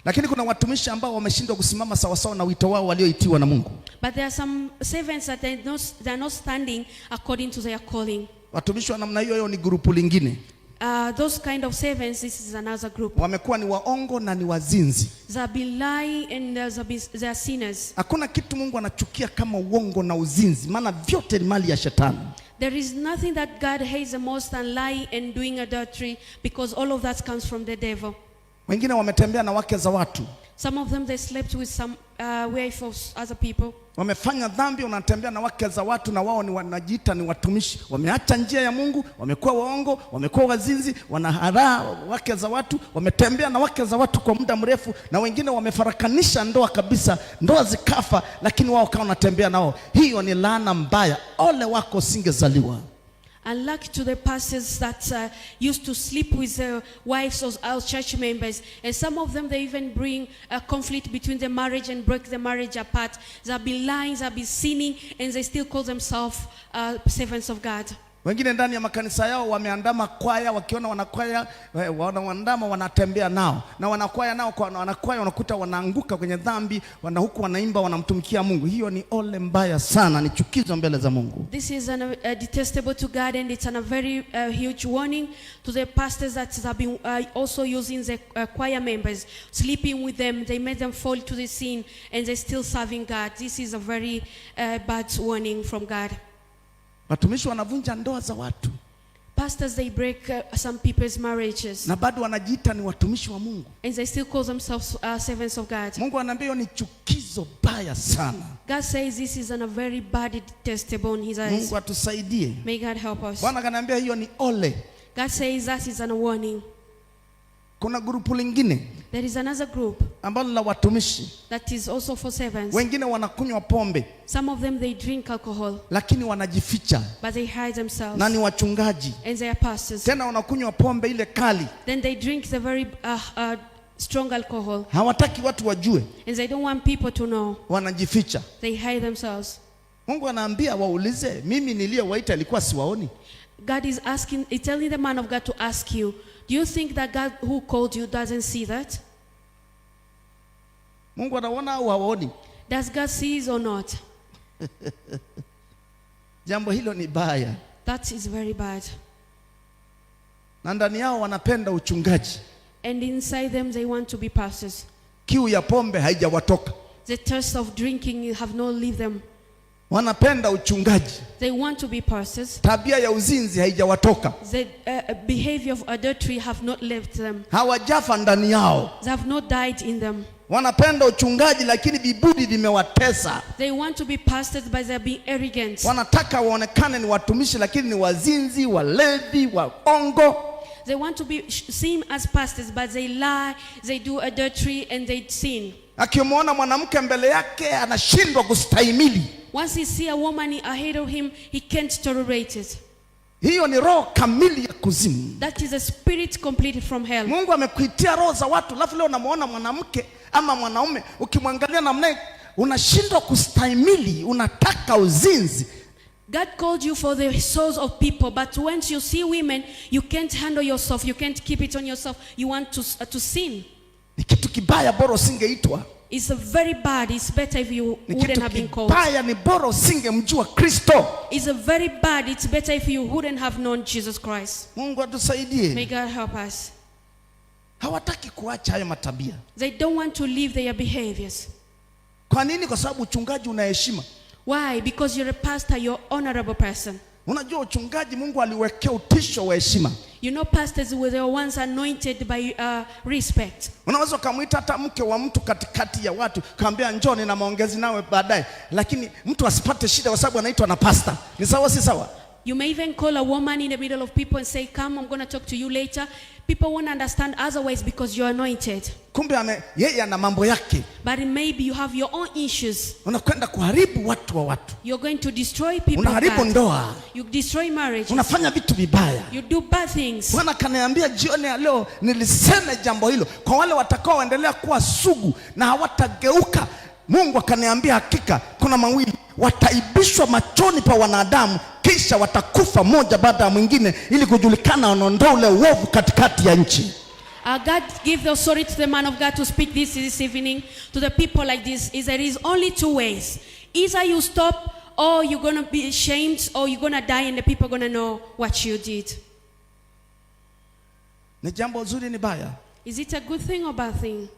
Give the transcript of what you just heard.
Lakini kuna watumishi ambao wameshindwa kusimama sawa sawa na wito wao walioitiwa na Mungu. But there are some servants that they are not standing according to their calling. Watumishi wa namna hiyo ni grupu lingine. Those kind of servants, this is another group. Wamekuwa ni waongo na ni wazinzi. They be lying and they are sinners. Hakuna kitu Mungu anachukia kama uongo na uzinzi, maana vyote ni mali ya shetani. There is nothing that God hates the most than lying and doing adultery, because all of that comes from the devil. Wengine wametembea na wake za watu. Some of them they slept with some wife of other people. Wamefanya dhambi, wanatembea na wake za watu na wao ni wanajiita ni watumishi. Wameacha njia ya Mungu, wamekuwa waongo, wamekuwa wazinzi, wanaharaa wake za watu, wametembea na wake za watu kwa muda mrefu, na wengine wamefarakanisha ndoa kabisa, ndoa zikafa, lakini wao kama wanatembea nao. Hiyo ni laana mbaya. Ole wako singezaliwa. And lucky to the pastors that used to sleep with the wives of our church members. And some of them, they even bring a conflict between the marriage and break the marriage apart. They'll be lying, they'll be sinning, and they still call themselves servants of God. Wengine ndani ya makanisa yao wameandama kwaya, wakiona wanakwaya wanaandama wanatembea nao. Na wanakwaya nao kwa wanakwaya wanakuta wanaanguka kwenye dhambi, huku wanaimba wanamtumikia Mungu. Hiyo ni ole mbaya sana, ni chukizo mbele za Mungu. This is detestable to God, and it's a very huge warning to the pastors that have been also using the choir members, sleeping with them. They made them fall to the sin, and they're still serving God. This is a very bad warning from God. Watumishi wanavunja ndoa za watu. Pastors, they break some people's marriages. Na bado wanajiita ni watumishi wa Mungu. And they still call themselves servants of God. Mungu anaambia ni chukizo baya sana. God says this is a very bad, detestable in his eyes. Mungu atusaidie. May God help us. Bwana kanaambia hiyo ni ole. God says that is a warning. Kuna grupu lingine. There is another group ambalo la watumishi. that is also for servants. Wengine wanakunywa pombe. Some of them they drink alcohol. Lakini wanajificha. But they hide themselves. Na ni wachungaji. And they are pastors. Tena wanakunywa pombe ile kali. Then they drink the very strong alcohol. Hawataki watu wajue. And they don't want people to know. Wanajificha. They hide themselves. Mungu anaambia waulize, mimi niliyowaita alikuwa siwaoni? God is asking, he's telling the man of God to ask you, do you think that God who called you doesn't see that? Mungu anaona au haoni? Does God see or not? Jambo hilo ni baya. That is very bad. Na ndani yao wanapenda uchungaji. And inside them they want to be pastors. Kiu ya pombe haijawatoka. The thirst of drinking have not left them. Wanapenda uchungaji. They want to be pastors. Tabia ya uzinzi haijawatoka. The behavior of adultery have not left them. Hawajafa ndani yao. They have not died in them. Wanapenda uchungaji lakini viburi vimewatesa. They want to be pastors but they are being arrogant. Wanataka waonekane ni watumishi lakini ni wazinzi, walevi, waongo. They want to be seen as pastors but they lie, they do adultery and they sin. Akimwona mwanamke mbele yake anashindwa kustahimili. Once he see a woman ahead of him, he can't tolerate it. Hiyo ni roho kamili ya kuzimu. That is a spirit completely from hell. Mungu amekuitia roho za watu, alafu leo unamuona mwanamke ama mwanaume, ukimwangalia namna unashindwa kustahimili, unataka uzinzi. God called you for the souls of people, but once you see women, you can't handle yourself, you can't keep it on yourself, you want to sin. Ni kitu kibaya, bora usingeitwa. It's very bad. It's better if you wouldn't have been called. Baya ni bora usingemjua Kristo. It's very bad. It's better if you wouldn't have known Jesus Christ. Mungu atusaidie. May God help us. Hawataki kuacha hayo matabia. They don't want to leave their behaviors. Kwa nini? Kwa sababu uchungaji una heshima. Why? Because you're a pastor, you're an honorable person. Unajua uchungaji Mungu aliwekea utisho wa heshima. You know pastors were the ones anointed by respect. Unaweza kumuita hata mke wa mtu katikati ya watu, kaambia njoo nina maongezi nawe baadaye, lakini mtu asipate shida kwa sababu anaitwa na pastor. Ni sawa si sawa? You may even call a woman in the middle of people and say, come, I'm going to talk to you later. People won't understand otherwise because you're anointed. Kumbe yeye ana mambo yake. But maybe you have your own issues. Unakwenda kuharibu watu wa watu. You're going to destroy people. Unaharibu ndoa. You destroy marriage. Unafanya vitu vibaya. You do bad things. Bwana kaniambia jioni ya leo niliseme jambo hilo kwa wale watakao endelea kuwa sugu na hawatageuka. Mungu akaniambia hakika kuna mawili, wataibishwa machoni pa wanadamu kisha watakufa moja baada ya mwingine ili kujulikana wanaondoa ule uovu katikati ya nchi. God give the authority to the man of God to speak this evening to the people like this. Is there is only two ways. Either you stop, or you're going to be ashamed, or you're going to die and the people are going to know what you did. Ni jambo zuri ni baya? Is it a good thing or bad thing?